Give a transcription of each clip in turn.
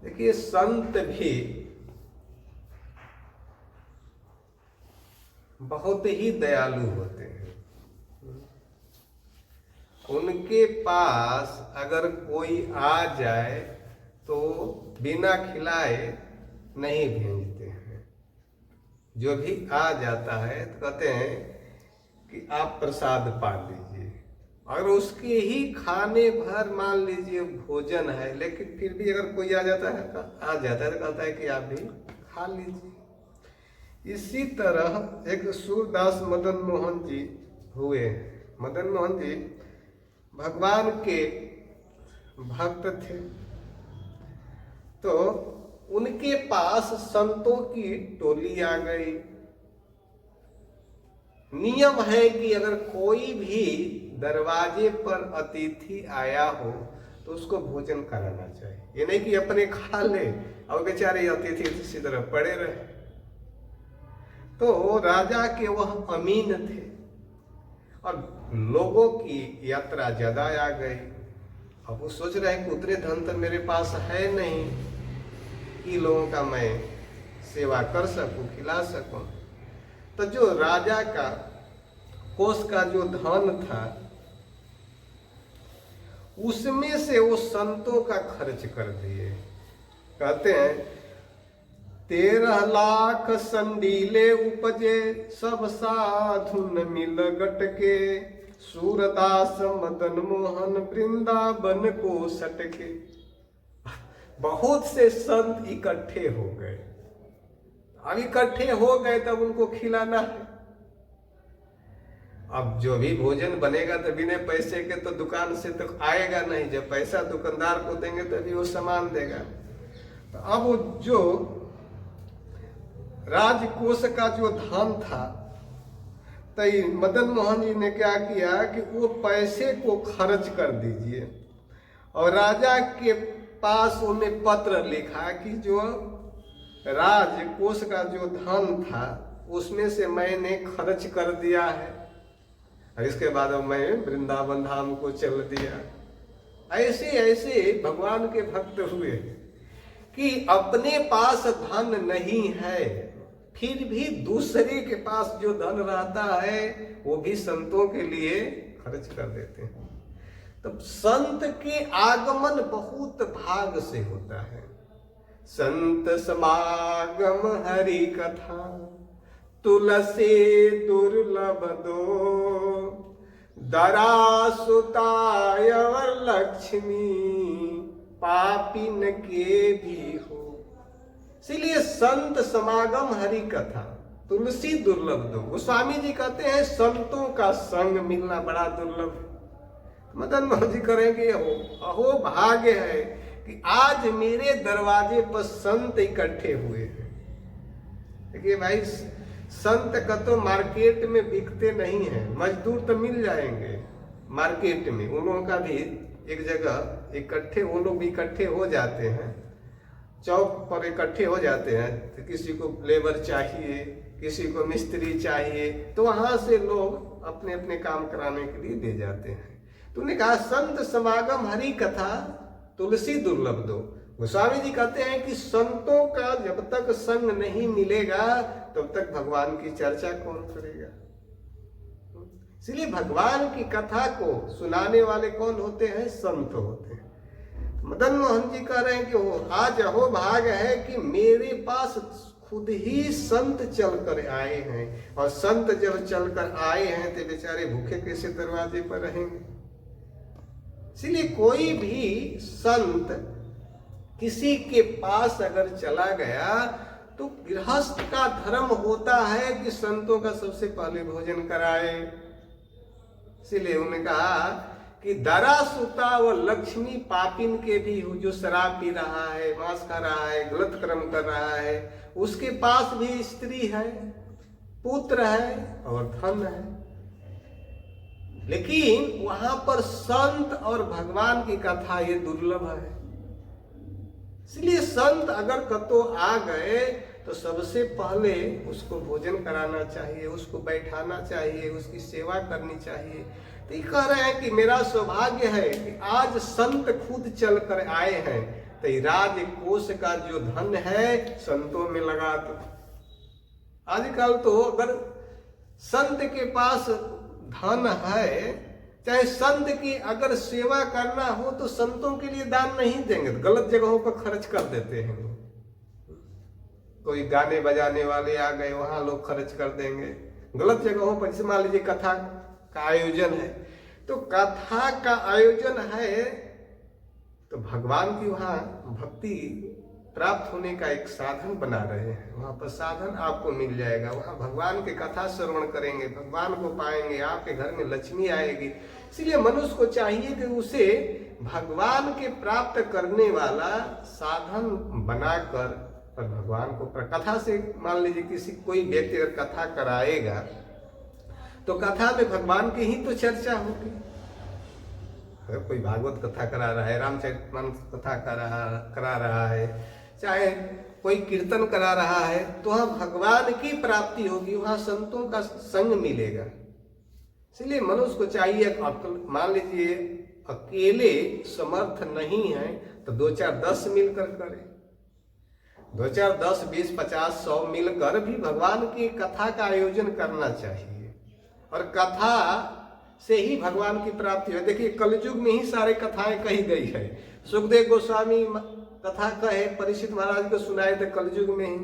देखिए, संत भी बहुत ही दयालु होते हैं। उनके पास अगर कोई आ जाए तो बिना खिलाए नहीं भेजते हैं। जो भी आ जाता है तो कहते हैं कि आप प्रसाद पा लीजिए। अगर उसके ही खाने भर मान लीजिए भोजन है, लेकिन फिर भी अगर कोई आ जाता है तो कहता है कि आप भी खा लीजिए। इसी तरह एक सूरदास मदन मोहन जी हुए। मदन मोहन जी भगवान के भक्त थे, तो उनके पास संतों की टोली आ गई। नियम है कि अगर कोई भी दरवाजे पर अतिथि आया हो तो उसको भोजन कराना चाहिए। ये नहीं कि अपने खा ले और बेचारे अतिथि इसी तरह पड़े रहे। तो राजा के वह अमीन थे और लोगों की यात्रा ज्यादा आ गई। अब वो सोच रहे हैं कि उतने धन तो मेरे पास है नहीं कि लोगों का मैं सेवा कर सकूं, खिला सकूं। तो जो राजा का कोष का जो धन था उसमें से वो संतों का खर्च कर दिए। कहते हैं 13 लाख संडीले उपजे, सब साधु न मिल गटके, सूरदास मदन मोहन वृंदावन को सटके। बहुत से संत इकट्ठे हो गए। अब इकट्ठे हो गए तब उनको खिलाना है। अब जो भी भोजन बनेगा तो बिना पैसे के तो दुकान से तो आएगा नहीं। जब पैसा दुकानदार को देंगे तभी वो सामान देगा। तो अब वो जो राजकोष का जो धन था, तो मदन मोहन जी ने क्या किया कि वो पैसे को खर्च कर दीजिए और राजा के पास उन्हें पत्र लिखा कि जो राजकोष का जो धन था उसमें से मैंने खर्च कर दिया है और इसके बाद मैं वृंदावन धाम को चल दिया। ऐसे ऐसे भगवान के भक्त हुए कि अपने पास धन नहीं है फिर भी दूसरे के पास जो धन रहता है वो भी संतों के लिए खर्च कर देते हैं। तो संत के आगमन बहुत भाग से होता है। संत समागम हरि कथा, तुलसी दुर्लभ दो, दरा सुताय और लक्ष्मी पापिन के भी हो। इसलिए संत समागम हरि कथा, तुलसी दुर्लभ दो। गोस्वामी जी कहते हैं संतों का संग मिलना बड़ा दुर्लभ है। मदन मोहन जी करेंगे अहो भाग्य है कि आज मेरे दरवाजे पर संत इकट्ठे हुए हैं। देखिए भाई, संत का तो मार्केट में बिकते नहीं है। मजदूर तो मिल जाएंगे मार्केट में, उन लोगों का भी एक जगह इकट्ठे, वो लोग भी इकट्ठे हो जाते हैं, चौक पर इकट्ठे हो जाते हैं। तो किसी को लेबर चाहिए, किसी को मिस्त्री चाहिए, तो वहां से लोग अपने अपने काम कराने के लिए दे जाते हैं। तूने कहा संत समागम हरि कथा, तुलसी दुर्लभ दो। गोस्वामी जी कहते हैं कि संतों का जब तक संग नहीं मिलेगा तब तक भगवान की चर्चा कौन करेगा। इसलिए भगवान की कथा को सुनाने वाले कौन होते हैं? संत होते हैं। मदन मोहन जी कह रहे हैं कि आज अहो भाग है कि मेरे पास खुद ही संत चलकर आए हैं, और संत जब चलकर आए हैं तो बेचारे भूखे कैसे दरवाजे पर रहेंगे। इसलिए कोई भी संत किसी के पास अगर चला गया तो गृहस्थ का धर्म होता है कि संतों का सबसे पहले भोजन कराए। इसीलिए उन्होंने कहा कि दरा सुता व लक्ष्मी पापिन के भी, जो शराब पी रहा है, मांस खा रहा है, गलत कर्म कर रहा है, उसके पास भी स्त्री है, पुत्र है और धन है। लेकिन वहां पर संत और भगवान की कथा ये दुर्लभ है। इसलिए संत अगर कतो आ गए तो सबसे पहले उसको भोजन कराना चाहिए, उसको बैठाना चाहिए, उसकी सेवा करनी चाहिए। तो ये कह रहे हैं कि मेरा सौभाग्य है कि आज संत खुद चल कर आए हैं, तो राजकोष का जो धन है संतों में लगा दो। आजकल तो अगर संत के पास धन है, चाहे संत की अगर सेवा करना हो तो संतों के लिए दान नहीं देंगे, गलत जगहों पर खर्च कर देते हैं। कोई गाने बजाने वाले आ गए, वहां लोग खर्च कर देंगे गलत जगहों पर। जैसे मान लीजिए कथा का आयोजन है, तो कथा का आयोजन है तो भगवान की वहां भक्ति प्राप्त होने का एक साधन बना रहे हैं, वहां पर साधन आपको मिल जाएगा। वहां भगवान के कथा श्रवण करेंगे, भगवान को पाएंगे, आपके घर में लक्ष्मी आएगी। इसलिए मनुष्य को चाहिए कि उसे भगवान के प्राप्त करने वाला साधन बनाकर, पर भगवान को कथा से, मान लीजिए किसी कोई व्यक्ति अगर कथा कराएगा तो कथा में भगवान की ही तो चर्चा होगी। अगर कोई भागवत कथा करा रहा है, रामचरितमानस कथा करा रहा है, चाहे कोई कीर्तन करा रहा है, तो वहां भगवान की प्राप्ति होगी, वहां संतों का संग मिलेगा। इसलिए मनुष्य को चाहिए, मान लीजिए अकेले समर्थ नहीं है तो 2 4 10 मिलकर करें, 2 4 10 20 50 100 मिलकर भी भगवान की कथा का आयोजन करना चाहिए। और कथा से ही भगवान की प्राप्ति है। देखिए कलयुग में ही सारे कथाएं कही गई है। सुखदेव गोस्वामी कथा कहे, परीक्षित महाराज को सुनाए थे कलयुग में ही।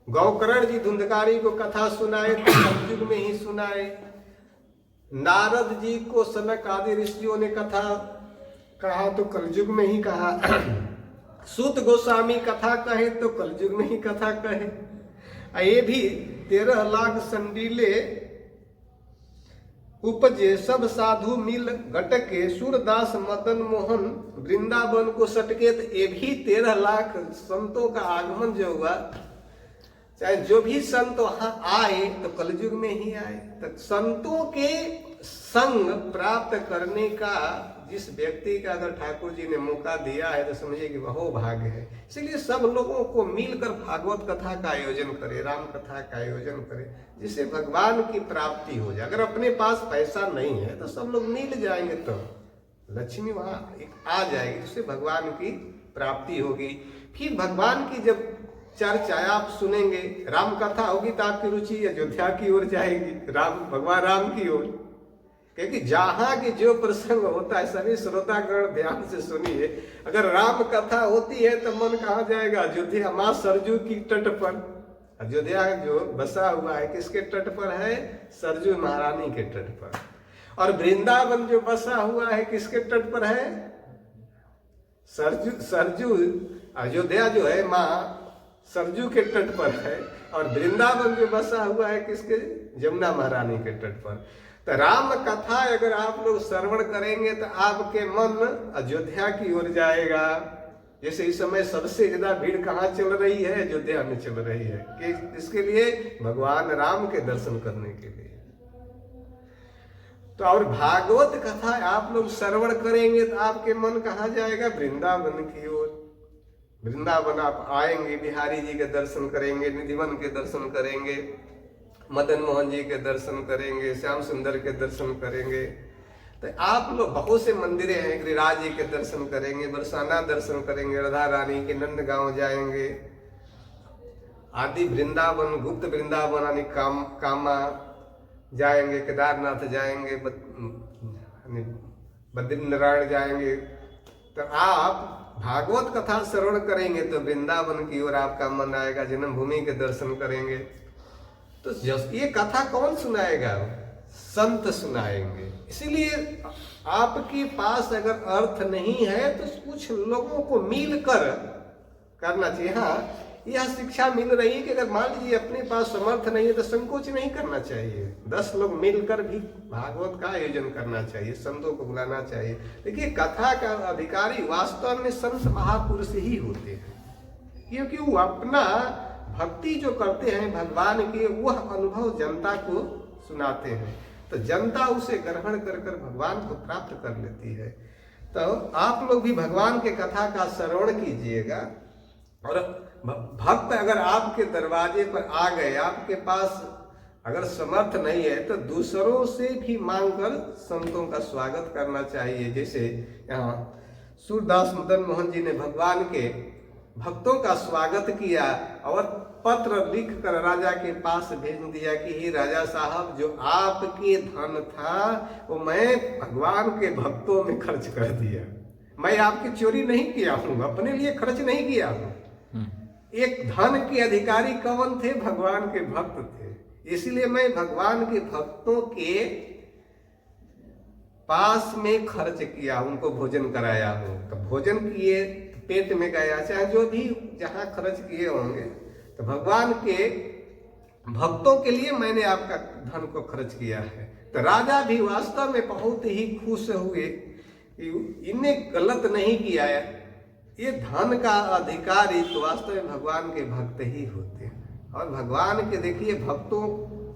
गौकर्ण जी धुंधकारी को कथा सुनाए तो कलयुग में ही सुनाए। नारद जी को सनक आदि ऋषियों ने कथा कहा तो कलयुग में ही कहा। सूत गोस्वामी कथा कहे तो कलयुग में ही कथा कहे। ये भी 13 लाख संडीले उपजे सब साधु मिल घटके, सूरदास मदन मोहन वृंदावन को सटके। तो ये भी 13 लाख संतों का आगमन जो हुआ, चाहे जो भी संत वहां आए तो कलयुग में ही आए। तो संतों के संग प्राप्त करने का जिस व्यक्ति का अगर ठाकुर जी ने मौका दिया है तो समझिए कि वह भाग्य है। इसलिए सब लोगों को मिलकर भागवत कथा का आयोजन करें, राम कथा का आयोजन करें, जिससे भगवान की प्राप्ति हो जाए। अगर अपने पास पैसा नहीं है तो सब लोग मिल जाएंगे तो लक्ष्मी वहां आ जाएगी, जिससे भगवान की प्राप्ति होगी। फिर भगवान की जब चर्चा आप सुनेंगे, राम कथा होगी तो आपकी रुचि अयोध्या की ओर जाएगी, भगवान राम की ओर। क्योंकि जहां की जो प्रसंग होता है, सभी श्रोतागण ध्यान से सुनिए, अगर राम कथा होती है तो मन कहाँ जाएगा? अयोध्या, माँ सरजू की तट पर। अयोध्या जो बसा हुआ है किसके तट पर है? सरजू महारानी के तट पर। और वृंदावन जो बसा हुआ है किसके तट पर है? सरजू अयोध्या जो है माँ सरजू के तट पर है, और वृंदावन जो बसा हुआ है किसके? जमुना महारानी के तट पर। तो राम कथा अगर आप लोग श्रवण करेंगे तो आपके मन अयोध्या की ओर जाएगा। जैसे इस समय सबसे ज्यादा भीड़ कहाँ चल रही है? अयोध्या में चल रही है। किसके लिए? भगवान राम के दर्शन करने के लिए। तो और भागवत कथा आप लोग श्रवण करेंगे तो आपके मन कहाँ जाएगा? वृंदावन की ओर। वृंदावन आप आएंगे, बिहारी जी के दर्शन करेंगे, निधिवन के दर्शन करेंगे, मदन मोहन जी के दर्शन करेंगे, श्याम सुंदर के दर्शन करेंगे। तो आप लोग बहुत से मंदिरें हैं, गिरिराज जी के दर्शन करेंगे, बरसाना दर्शन करेंगे, राधा रानी के नंदगांव जाएंगे, आदि वृंदावन, गुप्त वृंदावन यानी कामा जाएंगे, केदारनाथ जाएंगे, बद्रीनारायण जाएंगे। तो आप भागवत कथा श्रवण करेंगे तो वृंदावन की ओर आपका मन आएगा, जन्मभूमि के दर्शन करेंगे। तो ये कथा कौन सुनाएगा? संत सुनाएंगे। इसीलिए आपके पास अगर अर्थ नहीं है तो कुछ लोगों को मिलकर करना चाहिए। हाँ, यह शिक्षा मिल रही है कि अगर मान लीजिए अपने पास समर्थ नहीं है तो संकोच नहीं करना चाहिए। 10 लोग मिलकर भी भागवत का आयोजन करना चाहिए, संतों को बुलाना चाहिए। देखिए कथा का अधिकारी वास्तव में संत महापुरुष ही होते हैं, क्योंकि वो अपना भक्ति जो करते हैं भगवान के, वह अनुभव जनता को सुनाते हैं, तो जनता उसे ग्रहण कर भगवान को प्राप्त कर लेती है। तो आप लोग भी भगवान के कथा का श्रवण कीजिएगा। और भक्त अगर आपके दरवाजे पर आ गए, आपके पास अगर समर्थ नहीं है तो दूसरों से भी मांगकर संतों का स्वागत करना चाहिए। जैसे यहाँ सूरदास मदन मोहन जी ने भगवान के भक्तों का स्वागत किया और पत्र लिख कर राजा के पास भेज दिया कि हे राजा साहब, जो आपके धन था वो मैं भगवान के भक्तों में खर्च कर दिया। मैं आपकी चोरी नहीं किया हूं, अपने लिए खर्च नहीं किया हूं। एक धन के अधिकारी कौन थे? भगवान के भक्त थे। इसलिए मैं भगवान के भक्तों के पास में खर्च किया, उनको भोजन कराया हूं। तो भोजन किए तो पेट में गया, चाहे जो भी जहां खर्च किए होंगे, तो भगवान के भक्तों के लिए मैंने आपका धन को खर्च किया है। तो राजा भी वास्तव में बहुत ही खुश हुए कि इन्हें गलत नहीं किया है। ये धन का अधिकारी तो वास्तव में भगवान के भक्त ही होते हैं। और भगवान के देखिए भक्तों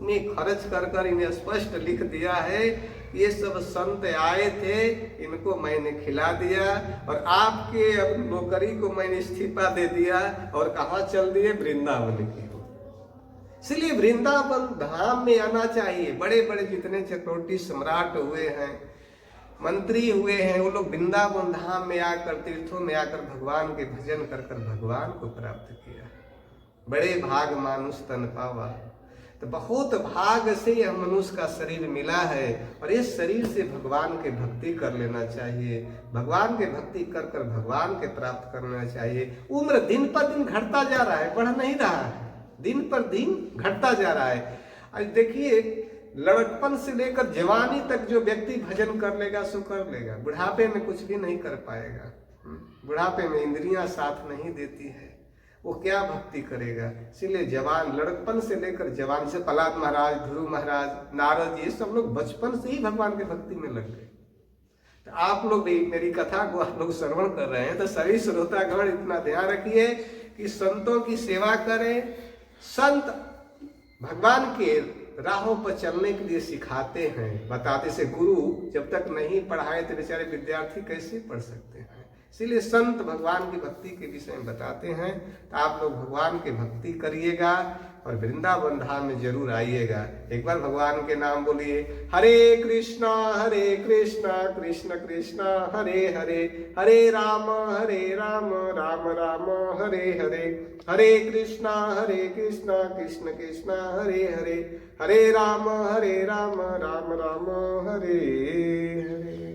में खर्च कर कर इन्हें स्पष्ट लिख दिया है, ये सब संत आए थे, इनको मैंने खिला दिया और आपके अब नौकरी को मैंने इस्तीफा दे दिया और कहाँ चल दिए? वृंदावन की ओर। इसलिए वृंदावन धाम में आना चाहिए। बड़े बड़े जितने चक्रवर्ती सम्राट हुए हैं, मंत्री हुए हैं, वो लोग वृंदावन धाम में आकर, तीर्थों में आकर भगवान के भजन कर कर भगवान को प्राप्त किया। बड़े भाग मानुष तन पावा। तो बहुत भाग से यह मनुष्य का शरीर मिला है और इस शरीर से भगवान के भक्ति कर लेना चाहिए। भगवान के भक्ति कर कर भगवान के प्राप्त करना चाहिए। उम्र दिन पर दिन घटता जा रहा है, बढ़ नहीं रहा है, दिन पर दिन घटता जा रहा है। आज देखिए, लड़कपन से लेकर जवानी तक जो व्यक्ति भजन कर लेगा सो कर लेगा, बुढ़ापे में कुछ भी नहीं कर पाएगा। बुढ़ापे में इंद्रियां साथ नहीं देती है, वो क्या भक्ति करेगा। इसीलिए जवान, लड़कपन से लेकर जवान, से प्रहलाद महाराज, ध्रुव महाराज, नारद, ये सब लोग बचपन से ही भगवान की भक्ति में लग गए। तो आप लोग भी मेरी कथा को आप लोग श्रवण कर रहे हैं, तो सभी श्रोतागण इतना ध्यान रखिए कि संतों की सेवा करें। संत भगवान के राहों पर चलने के लिए सिखाते हैं, बताते से। गुरु जब तक नहीं पढ़ाए तो बेचारे विद्यार्थी कैसे पढ़ सकते हैं। इसीलिए संत भगवान की भक्ति के विषय में बताते हैं। तो आप लोग भगवान की भक्ति करिएगा और वृंदावन धाम में जरूर आइएगा। एक बार भगवान के नाम बोलिए, हरे कृष्णा कृष्ण कृष्ण हरे हरे, हरे राम राम राम हरे हरे, हरे कृष्णा कृष्ण कृष्ण हरे हरे, हरे राम राम राम हरे हरे।